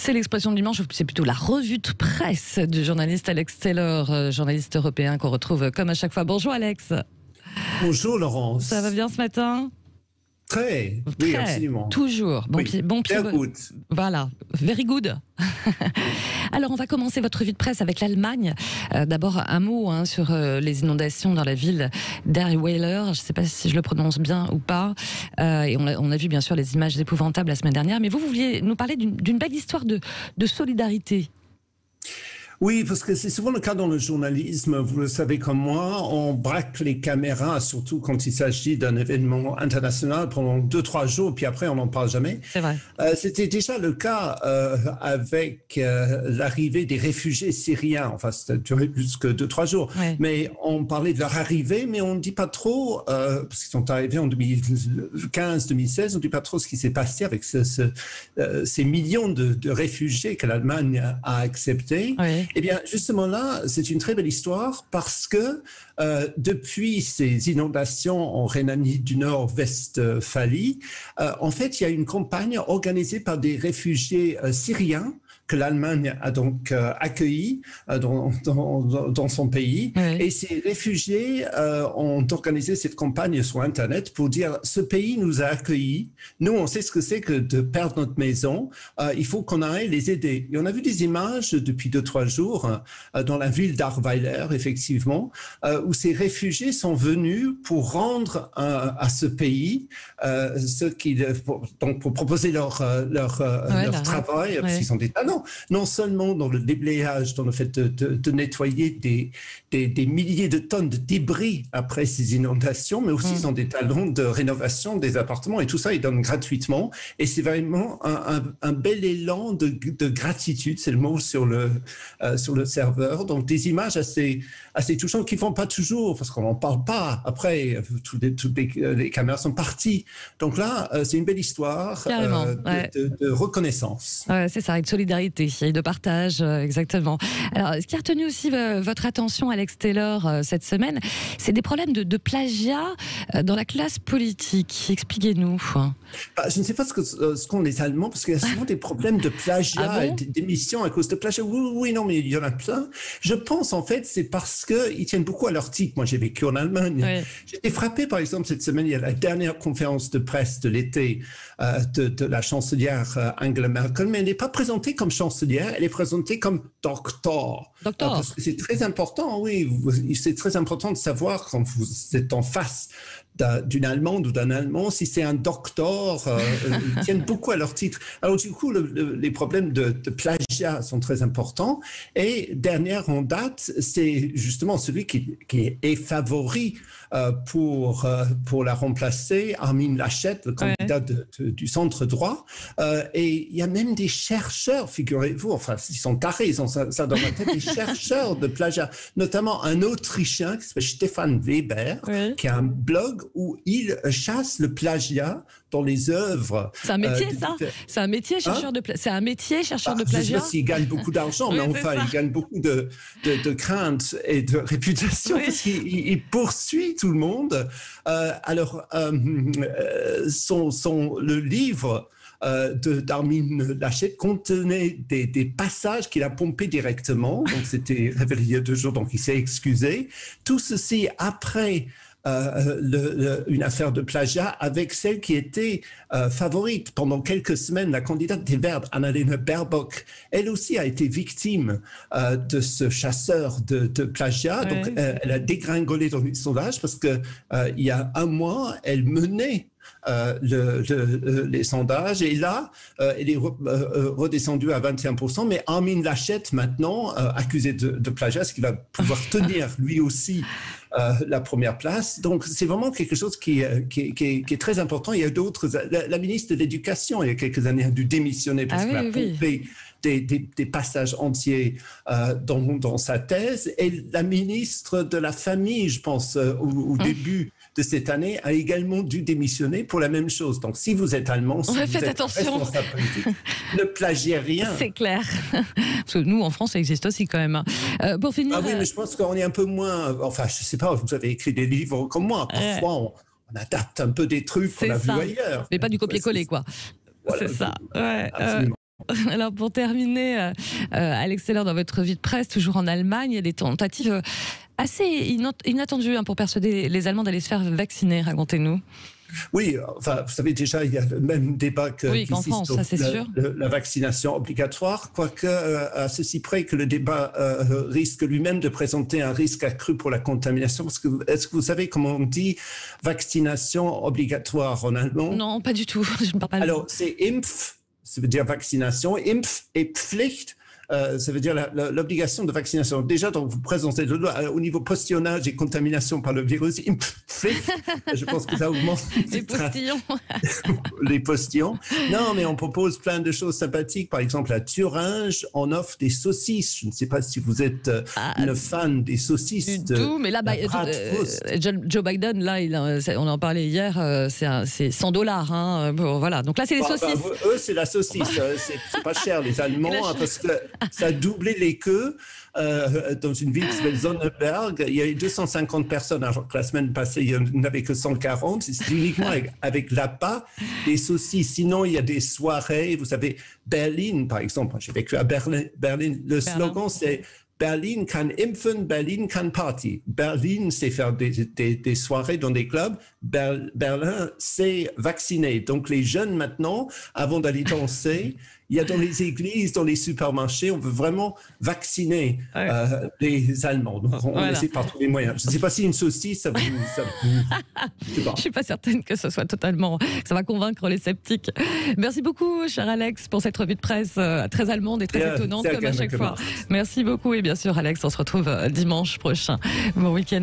C'est l'expression du dimanche, c'est plutôt la revue de presse du journaliste Alex Taylor, journaliste européen qu'on retrouve comme à chaque fois. Bonjour Alex. Bonjour Laurence. Ça va bien ce matin ? Oui, absolument. Toujours. Bon pied. Very good. Voilà, very good. Alors, on va commencer votre revue de presse avec l'Allemagne. D'abord, un mot sur les inondations dans la ville d'Ahrweiler. Je ne sais pas si je le prononce bien ou pas. Et on a vu bien sûr les images épouvantables la semaine dernière. Mais vous vouliez nous parler d'une belle histoire de solidarité. Oui, parce que c'est souvent le cas dans le journalisme, vous le savez comme moi, on braque les caméras, surtout quand il s'agit d'un événement international pendant 2-3 jours, puis après on n'en parle jamais. C'est vrai. C'était déjà le cas avec l'arrivée des réfugiés syriens, enfin ça a duré plus que 2-3 jours, Ouais. mais on parlait de leur arrivée, mais on ne dit pas trop, parce qu'ils sont arrivés en 2015-2016, on ne dit pas trop ce qui s'est passé avec ces millions de réfugiés que l'Allemagne a acceptés. Oui. Eh bien, justement là, c'est une très belle histoire parce que depuis ces inondations en Rhénanie du Nord-Westphalie, en fait, il y a une campagne organisée par des réfugiés syriens que l'Allemagne a donc accueillis dans son pays. Oui. Et ces réfugiés ont organisé cette campagne sur Internet pour dire « ce pays nous a accueillis, nous on sait ce que c'est que de perdre notre maison, il faut qu'on aille les aider ». Et on a vu des images depuis 2-3 jours dans la ville d'Ahrweiler, effectivement, où ces réfugiés sont venus pour rendre à ce pays pour proposer leur travail, parce qu'ils sont des... Non seulement dans le déblayage, dans le fait de nettoyer des milliers de tonnes de débris après ces inondations, mais aussi dans des talents de rénovation des appartements. Et tout ça, ils donnent gratuitement. Et c'est vraiment un bel élan de gratitude, c'est le mot sur le serveur. Donc des images assez touchantes qui ne font pas toujours, parce qu'on n'en parle pas. Après, toutes les caméras sont parties. Donc là, c'est une belle histoire de reconnaissance. Ouais, c'est ça, et de solidarité et de partage, exactement. Alors, ce qui a retenu aussi votre attention, Alex Taylor, cette semaine, c'est des problèmes de plagiat dans la classe politique. Expliquez-nous. Je ne sais pas ce qu'ont les Allemands, parce qu'il y a souvent des problèmes de plagiat et d'émissions à cause de plagiat. Oui, non, mais il y en a plein. Je pense, en fait, c'est parce qu'ils tiennent beaucoup à leur titre. Moi, j'ai vécu en Allemagne. Oui. J'étais frappé, par exemple, cette semaine, il y a la dernière conférence de presse de l'été de la chancelière Angela Merkel, mais elle n'est pas présentée comme chancelière, elle est présentée comme docteur. Parce que c'est très important, oui, c'est très important de savoir quand vous êtes en face d'une Allemande ou d'un Allemand, si c'est un docteur, ils tiennent beaucoup à leur titre. Alors du coup, les problèmes de plagiat sont très importants. Et dernière en date, c'est justement celui qui est favori pour la remplacer, Armin Laschet, le candidat du centre droit. Et il y a même des chercheurs, figurez-vous, enfin, ils sont tarés, ils ont ça dans la tête, des chercheurs de plagiat, notamment un Autrichien qui s'appelle Stefan Weber, qui a un blog où il chasse le plagiat dans les œuvres. C'est un métier, ça ? C'est un métier, chercheur de plagiat ? C'est un métier, chercheur de plagiat ? Je ne sais pas s'il gagne beaucoup d'argent, mais enfin, il gagne beaucoup de crainte et de réputation, parce qu'il poursuit tout le monde. Le livre d'Armin Laschet contenait des passages qu'il a pompés directement. Donc, c'était révélé il y a 2 jours, donc il s'est excusé. Tout ceci après une affaire de plagiat avec celle qui était favorite pendant quelques semaines, la candidate des Verts, Annalena Baerbock. Elle aussi a été victime de ce chasseur de plagiat. Donc, elle a dégringolé dans les sondages parce que il y a 1 mois, elle menait les sondages, et là elle est redescendue à 21%, mais Armin Laschet maintenant accusé de plagiat, ce qui va pouvoir tenir lui aussi la première place. Donc c'est vraiment quelque chose qui est très important. Il y a d'autres, la ministre de l'Éducation il y a quelques années a dû démissionner parce qu'elle a pompé des passages entiers dans sa thèse, et la ministre de la Famille, je pense au début de cette année, a également dû démissionner pour la même chose. Donc, si vous êtes allemand, si vous êtes responsable politique, ne plagiez rien. C'est clair. Parce que nous, en France, ça existe aussi quand même. Pour finir... oui, mais je pense qu'on est un peu moins... Enfin, je ne sais pas, vous avez écrit des livres comme moi. Parfois, on adapte un peu des trucs qu'on a vus ailleurs. Mais pas du copier-coller, quoi. Voilà, c'est ça. Absolument. Alors pour terminer, Alex Seller, dans votre vie de presse, toujours en Allemagne, il y a des tentatives assez inattendues pour persuader les Allemands d'aller se faire vacciner. Racontez-nous. Oui, enfin, vous savez déjà, il y a le même débat qu'en France, ça c'est sûr. La vaccination obligatoire, quoique à ceci près que le débat risque lui-même de présenter un risque accru pour la contamination. Parce que est-ce que vous savez comment on dit vaccination obligatoire en allemand? Non, pas du tout. Je ne parle pas. Alors, c'est Impf, ça veut dire vaccination. Impf et Pflicht. Ça veut dire l'obligation de vaccination. Déjà, donc, vous présentez le doigt au niveau postillonnage et contamination par le virus. Je pense que ça augmente. Les postillons. Les postillons. Non, mais on propose plein de choses sympathiques. Par exemple, à Thuringe, on offre des saucisses. Je ne sais pas si vous êtes une fan des saucisses. Du tout, mais là, Joe Biden, là, on en parlait hier, c'est $100. Voilà. Donc là, c'est les saucisses. Eux, c'est la saucisse. C'est pas cher, les Allemands, parce que ça a doublé les queues dans une ville qui s'appelle Sonneberg. Il y avait 250 personnes, alors que la semaine passée, il n'y en avait que 140. C'est uniquement avec l'appât des saucisses. Sinon, il y a des soirées. Vous savez, Berlin, par exemple. J'ai vécu à Berlin. Le slogan, c'est Berlin kann impfen, Berlin kann Party. Berlin, c'est faire des soirées dans des clubs. Berlin, c'est vacciner. Donc, les jeunes, maintenant, avant d'aller danser, il y a dans les églises, dans les supermarchés, on veut vraiment vacciner les Allemands. Donc, on essaie par tous les moyens. Je ne sais pas si une saucisse, ça vous je ne suis pas certaine que ce soit totalement... que ça va convaincre les sceptiques. Merci beaucoup, cher Alex, pour cette revue de presse très allemande et très étonnante, comme à chaque fois. Merci beaucoup. Et bien sûr, Alex, on se retrouve dimanche prochain. Bon week-end.